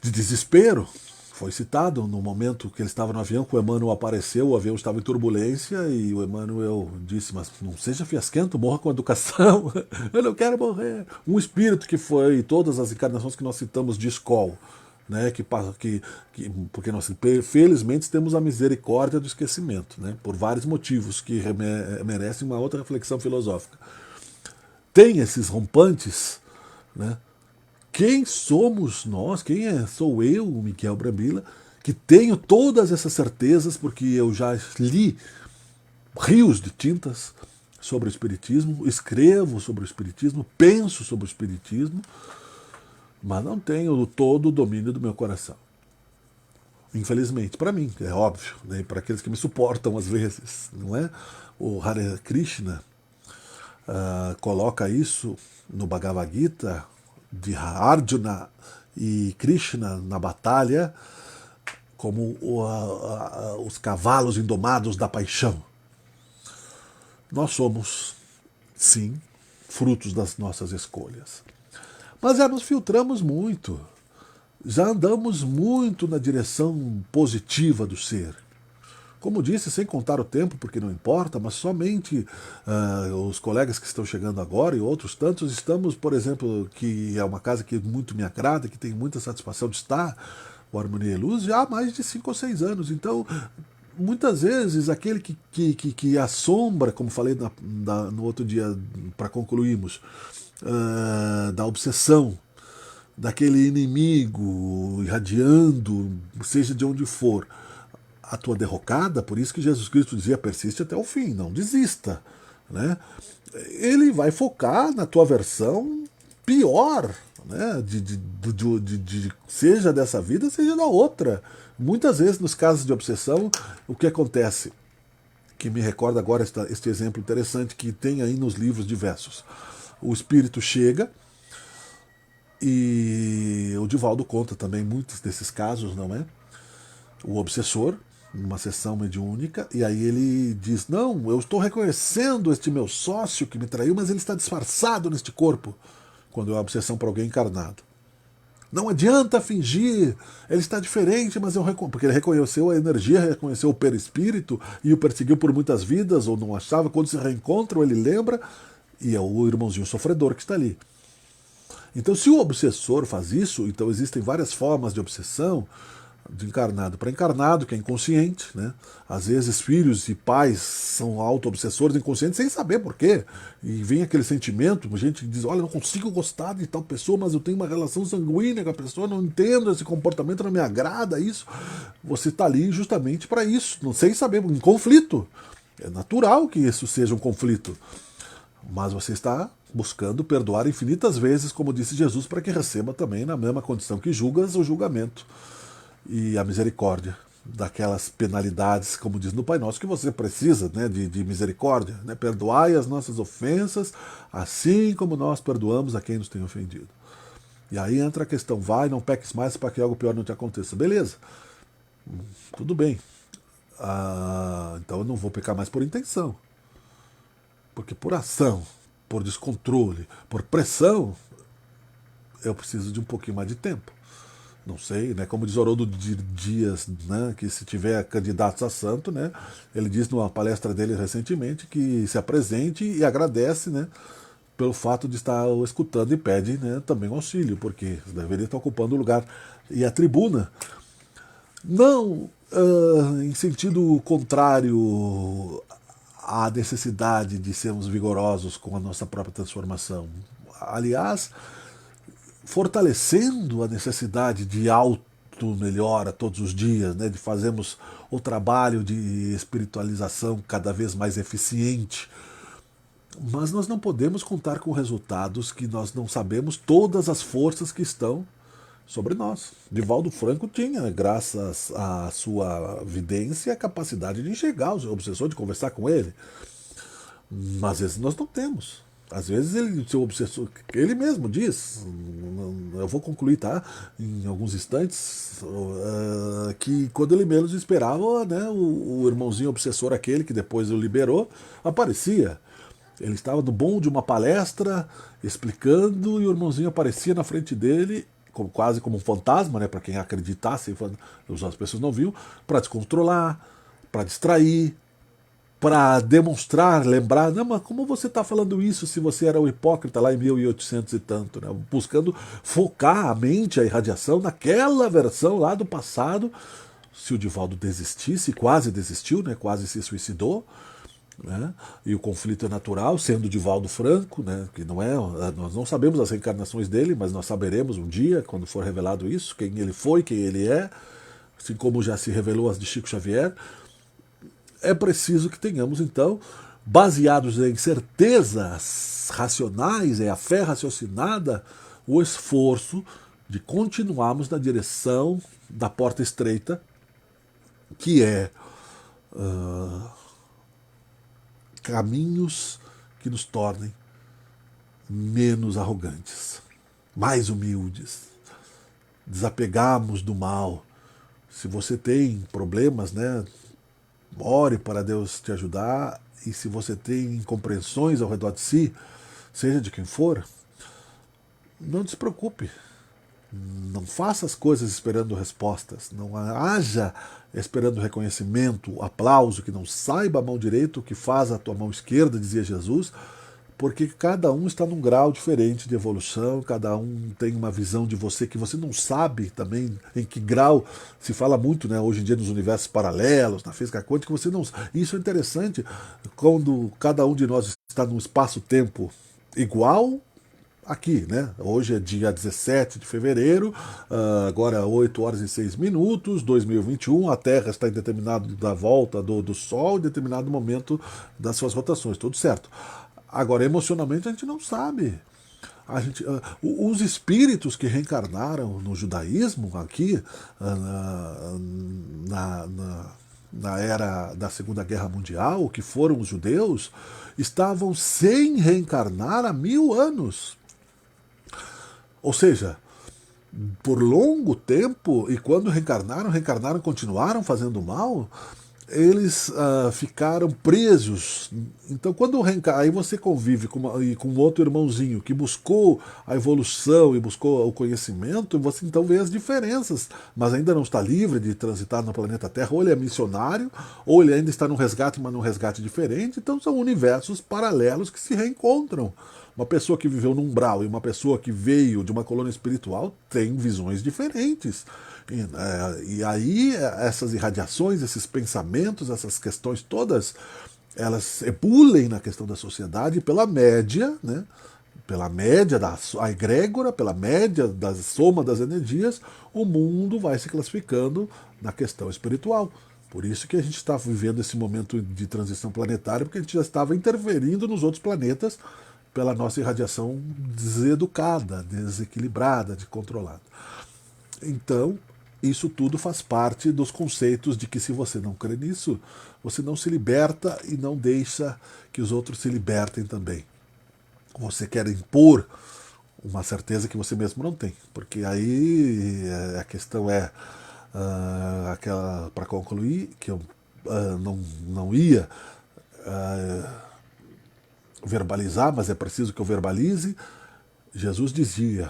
de desespero. Foi citado no momento que ele estava no avião, que o Emmanuel apareceu, o avião estava em turbulência e o Emmanuel disse, mas não seja fiasquento, morra com educação, eu não quero morrer. Um espírito que foi todas as encarnações que nós citamos de escola, né, porque nós felizmente temos a misericórdia do esquecimento, né, por vários motivos que merecem uma outra reflexão filosófica. Tem esses rompantes, né? Quem somos nós? Sou eu, Miquel Brambila, que tenho todas essas certezas, porque eu já li rios de tintas sobre o Espiritismo, escrevo sobre o Espiritismo, penso sobre o Espiritismo, mas não tenho todo o domínio do meu coração. Infelizmente, para mim, é óbvio, né? Para aqueles que me suportam às vezes, não é? O Hare Krishna coloca isso no Bhagavad Gita, de Arjuna e Krishna na batalha como os cavalos indomados da paixão. Nós somos, sim, frutos das nossas escolhas. Mas já nos filtramos muito, já andamos muito na direção positiva do ser. Como disse, sem contar o tempo, porque não importa, mas somente os colegas que estão chegando agora e outros tantos estamos, por exemplo, que é uma casa que muito me agrada, que tem muita satisfação de estar, o Harmonia e Luz, já há mais de 5 ou 6 anos. Então, muitas vezes, aquele que assombra, como falei no outro dia, para concluirmos, da obsessão, daquele inimigo irradiando, seja de onde for, a tua derrocada, por isso que Jesus Cristo dizia, persiste até o fim, não desista. Né? Ele vai focar na tua versão pior, né? Seja dessa vida, seja da outra. Muitas vezes, nos casos de obsessão, o que acontece, que me recorda agora este exemplo interessante que tem aí nos livros diversos. O espírito chega, e o Divaldo conta também muitos desses casos, não é? O obsessor, numa sessão mediúnica, e aí ele diz, não, eu estou reconhecendo este meu sócio que me traiu, mas ele está disfarçado neste corpo, quando é uma obsessão para alguém encarnado. Não adianta fingir, ele está diferente, mas porque ele reconheceu a energia, reconheceu o perispírito e o perseguiu por muitas vidas, ou não achava, quando se reencontram ele lembra, e é o irmãozinho sofredor que está ali. Então, se o obsessor faz isso, então existem várias formas de obsessão. de encarnado para encarnado, que é inconsciente, né? Às vezes filhos e pais são auto-obsessores inconscientes sem saber por quê. E vem aquele sentimento, a gente diz, olha, não consigo gostar de tal pessoa, mas eu tenho uma relação sanguínea com a pessoa, não entendo esse comportamento, não me agrada isso. Você está ali justamente para isso, não sem saber, em conflito. É natural que isso seja um conflito. Mas você está buscando perdoar infinitas vezes, como disse Jesus, para que receba também, na mesma condição que julgas, o julgamento e a misericórdia daquelas penalidades, como diz no Pai Nosso, que você precisa, né, de misericórdia, né? Perdoai as nossas ofensas, assim como nós perdoamos a quem nos tem ofendido. E aí entra a questão, vai, não peques mais para que algo pior não te aconteça. Beleza, tudo bem. Então eu não vou pecar mais por intenção. Porque por ação, por descontrole, por pressão, eu preciso de um pouquinho mais de tempo. Não sei, né? Como diz Haroldo Dias, né? Que se tiver candidatos a santo, né? Ele diz numa palestra dele recentemente que se apresente e agradece, né? Pelo fato de estar escutando e pede, né, também auxílio, porque deveria estar ocupando o lugar e a tribuna. Não em sentido contrário à necessidade de sermos vigorosos com a nossa própria transformação. Aliás, fortalecendo a necessidade de auto-melhora todos os dias, né, de fazermos o trabalho de espiritualização cada vez mais eficiente. Mas nós não podemos contar com resultados que nós não sabemos todas as forças que estão sobre nós. Divaldo Franco tinha, graças à sua vidência, a capacidade de enxergar o seu obsessor, de conversar com ele. Mas às vezes nós não temos. Às vezes o seu obsessor, ele mesmo diz, eu vou concluir, tá? Em alguns instantes, que quando ele menos esperava, né, o irmãozinho obsessor, aquele que depois o liberou, aparecia. Ele estava no bom de uma palestra, explicando, e o irmãozinho aparecia na frente dele, quase como um fantasma, né, para quem acreditasse, as pessoas não viam, para descontrolar, para distrair, para demonstrar, lembrar, não, mas como você está falando isso se você era um hipócrita lá em 1800 e tanto, né? Buscando focar a mente, a irradiação naquela versão lá do passado. Se o Divaldo desistisse, quase desistiu, né? Quase se suicidou, né? E o conflito é natural, sendo Divaldo Franco, né? Que não é, nós não sabemos as reencarnações dele, mas nós saberemos um dia, quando for revelado isso, quem ele foi, quem ele é, assim como já se revelou as de Chico Xavier. É preciso que tenhamos, então, baseados em certezas racionais, em a fé raciocinada, o esforço de continuarmos na direção da porta estreita, que é caminhos que nos tornem menos arrogantes, mais humildes, desapegarmos do mal. Se você tem problemas, né, ore para Deus te ajudar, e se você tem incompreensões ao redor de si, seja de quem for, não se preocupe. Não faça as coisas esperando respostas, não haja esperando reconhecimento, aplauso, que não saiba a mão direita o que faz a tua mão esquerda, dizia Jesus, porque cada um está num grau diferente de evolução, cada um tem uma visão de você que você não sabe também em que grau. Se fala muito, né, hoje em dia nos universos paralelos, na física quântica, você não. Isso é interessante quando cada um de nós está num espaço-tempo igual aqui, né? Hoje é dia 17 de fevereiro, agora 8 horas e 6 minutos, 2021, a Terra está em determinado da volta do Sol, em determinado momento das suas rotações, tudo certo. Agora, emocionalmente, a gente não sabe. Os espíritos que reencarnaram no judaísmo aqui, na era da Segunda Guerra Mundial, que foram os judeus, estavam sem reencarnar há 1000 anos. Ou seja, por longo tempo, e quando reencarnaram, continuaram fazendo mal, eles ficaram presos. Então, quando aí você convive com outro irmãozinho que buscou a evolução e buscou o conhecimento, você então vê as diferenças, mas ainda não está livre de transitar no planeta Terra. Ou ele é missionário, ou ele ainda está num resgate, mas num resgate diferente. Então, são universos paralelos que se reencontram. Uma pessoa que viveu no umbral e uma pessoa que veio de uma colônia espiritual tem visões diferentes. E aí essas irradiações, esses pensamentos, essas questões todas, elas ebullem na questão da sociedade pela média, né? Pela média da a egrégora, pela média da soma das energias, o mundo vai se classificando na questão espiritual. Por isso que a gente está vivendo esse momento de transição planetária, porque a gente já estava interferindo nos outros planetas pela nossa irradiação deseducada, desequilibrada, descontrolada. Então, isso tudo faz parte dos conceitos de que se você não crê nisso, você não se liberta e não deixa que os outros se libertem também. Você quer impor uma certeza que você mesmo não tem. Porque aí a questão é aquela, para concluir, que eu não ia verbalizar, mas é preciso que eu verbalize. Jesus dizia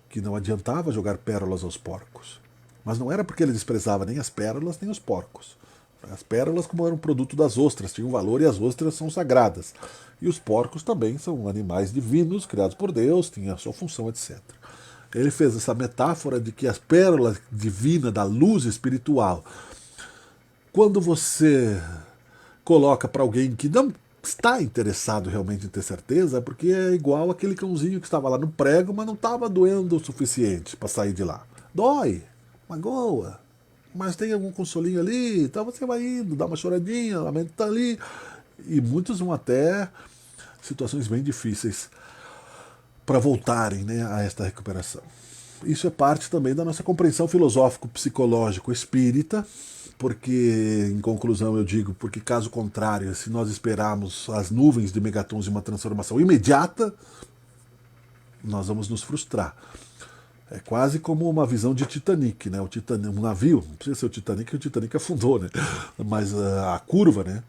que não adiantava jogar pérolas aos porcos. Mas não era porque ele desprezava nem as pérolas nem os porcos. As pérolas, como eram produto das ostras, tinham valor e as ostras são sagradas. E os porcos também são animais divinos, criados por Deus, tinham a sua função, etc. Ele fez essa metáfora de que as pérolas divinas da luz espiritual, quando você coloca para alguém que não está interessado realmente em ter certeza, porque é igual aquele cãozinho que estava lá no prego, mas não estava doendo o suficiente para sair de lá. Dói, magoa, mas tem algum consolinho ali, então você vai indo, dá uma choradinha, lamenta ali. E muitos vão até situações bem difíceis para voltarem, né, a esta recuperação. Isso é parte também da nossa compreensão filosófico-psicológico espírita, porque, em conclusão, eu digo, porque caso contrário, se nós esperarmos as nuvens de megatons de uma transformação imediata, nós vamos nos frustrar. É quase como uma visão de Titanic, né? Um navio, não precisa ser o Titanic afundou, né? Mas a curva, né?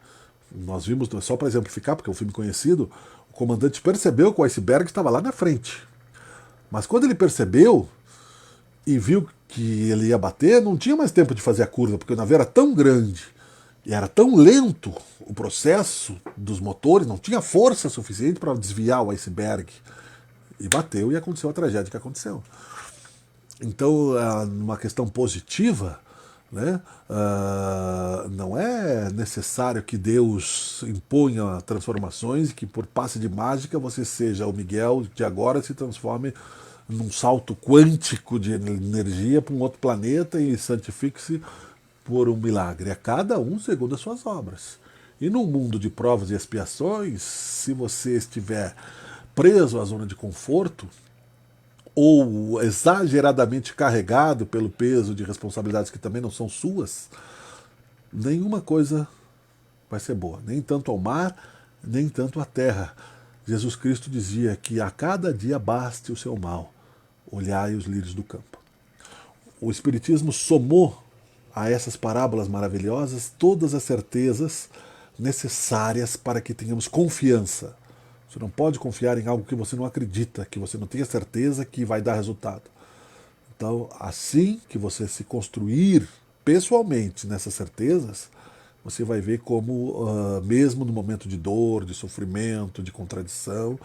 Nós vimos, só para exemplificar, porque é um filme conhecido, o comandante percebeu que o iceberg estava lá na frente. Mas quando ele percebeu e viu que ele ia bater, não tinha mais tempo de fazer a curva, porque o navio era tão grande e era tão lento o processo dos motores, não tinha força suficiente para desviar o iceberg. E bateu e aconteceu a tragédia que aconteceu. Então, numa questão positiva, né, não é necessário que Deus imponha transformações e que por passe de mágica você seja o Miguel de agora se transforme num salto quântico de energia para um outro planeta e santifique-se por um milagre. A cada um segundo as suas obras. E num mundo de provas e expiações, se você estiver preso à zona de conforto, ou exageradamente carregado pelo peso de responsabilidades que também não são suas, nenhuma coisa vai ser boa. Nem tanto ao mar, nem tanto à terra. Jesus Cristo dizia que a cada dia baste o seu mal. Olhai os lírios do campo. O Espiritismo somou a essas parábolas maravilhosas todas as certezas necessárias para que tenhamos confiança. Você não pode confiar em algo que você não acredita, que você não tenha certeza que vai dar resultado. Então, assim que você se construir pessoalmente nessas certezas, você vai ver como, mesmo no momento de dor, de sofrimento, de contradição,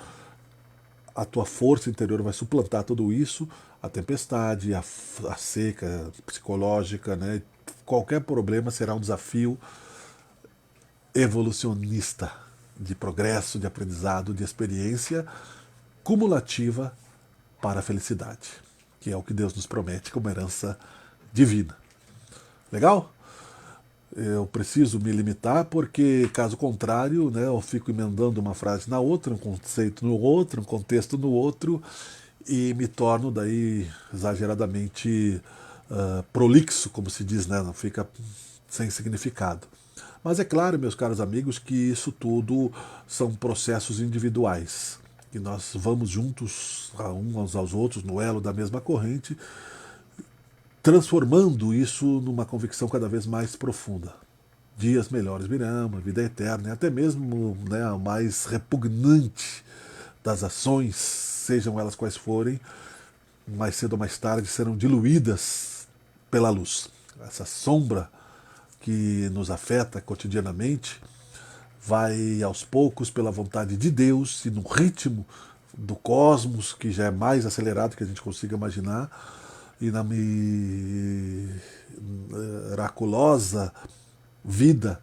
a tua força interior vai suplantar tudo isso, a tempestade, a seca psicológica, né? Qualquer problema será um desafio evolucionista, de progresso, de aprendizado, de experiência cumulativa para a felicidade, que é o que Deus nos promete como herança divina. Legal? Eu preciso me limitar porque, caso contrário, né, eu fico emendando uma frase na outra, um conceito no outro, um contexto no outro, e me torno daí exageradamente prolixo, como se diz, né, não fica sem significado. Mas é claro, meus caros amigos, que isso tudo são processos individuais. E nós vamos juntos, uns aos outros, no elo da mesma corrente, transformando isso numa convicção cada vez mais profunda. Dias melhores virão, a vida é eterna, e até mesmo, né, a mais repugnante das ações, sejam elas quais forem, mais cedo ou mais tarde serão diluídas pela luz. Essa sombra que nos afeta cotidianamente vai aos poucos, pela vontade de Deus e no ritmo do cosmos, que já é mais acelerado que a gente consiga imaginar, e na miraculosa vida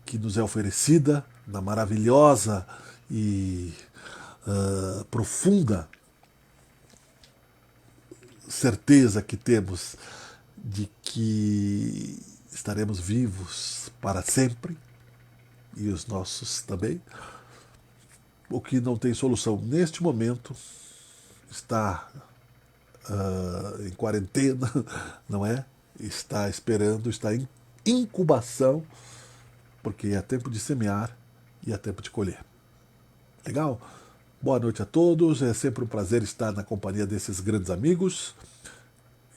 que nos é oferecida, na maravilhosa e profunda certeza que temos de que estaremos vivos para sempre, e os nossos também. O que não tem solução neste momento está em quarentena, não é? Está esperando, está em incubação, porque é tempo de semear e é tempo de colher. Legal? Boa noite a todos, é sempre um prazer estar na companhia desses grandes amigos.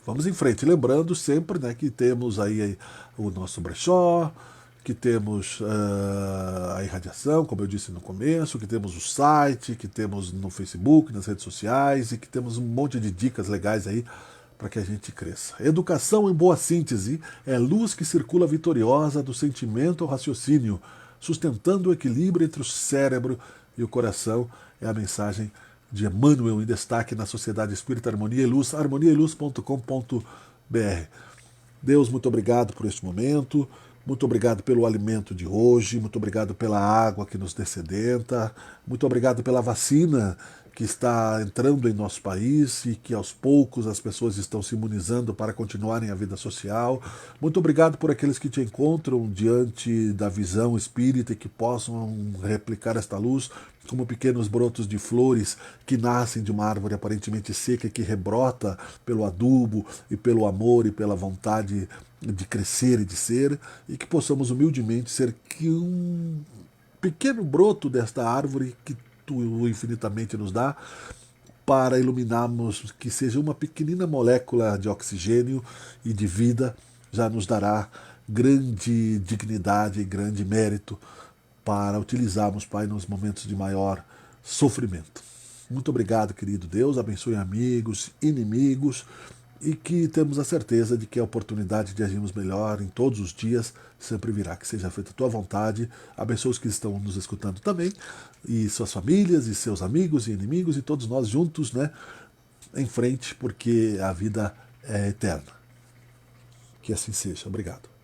Vamos em frente, lembrando sempre, né, que temos aí o nosso brechó, que temos a irradiação, como eu disse no começo, que temos o site, que temos no Facebook, nas redes sociais, e que temos um monte de dicas legais aí para que a gente cresça. Educação em boa síntese é luz que circula vitoriosa do sentimento ao raciocínio, sustentando o equilíbrio entre o cérebro e o coração, é a mensagem de Emmanuel em destaque na Sociedade Espírita Harmonia e Luz, harmoniaeluz.com.br. Deus, muito obrigado por este momento, muito obrigado pelo alimento de hoje, muito obrigado pela água que nos dessedenta, muito obrigado pela vacina que está entrando em nosso país e que aos poucos as pessoas estão se imunizando para continuarem a vida social. Muito obrigado por aqueles que te encontram diante da visão espírita e que possam replicar esta luz como pequenos brotos de flores que nascem de uma árvore aparentemente seca e que rebrota pelo adubo e pelo amor e pela vontade de crescer e de ser, e que possamos humildemente ser que um pequeno broto desta árvore que tu infinitamente nos dá, para iluminarmos, que seja uma pequenina molécula de oxigênio e de vida, já nos dará grande dignidade e grande mérito para utilizarmos, Pai, nos momentos de maior sofrimento. Muito obrigado, querido Deus, abençoe amigos, inimigos, e que temos a certeza de que a oportunidade de agirmos melhor em todos os dias sempre virá. Que seja feita a tua vontade. Abençoe os que estão nos escutando também, e suas famílias, e seus amigos e inimigos, e todos nós juntos, né, em frente, porque a vida é eterna. Que assim seja. Obrigado.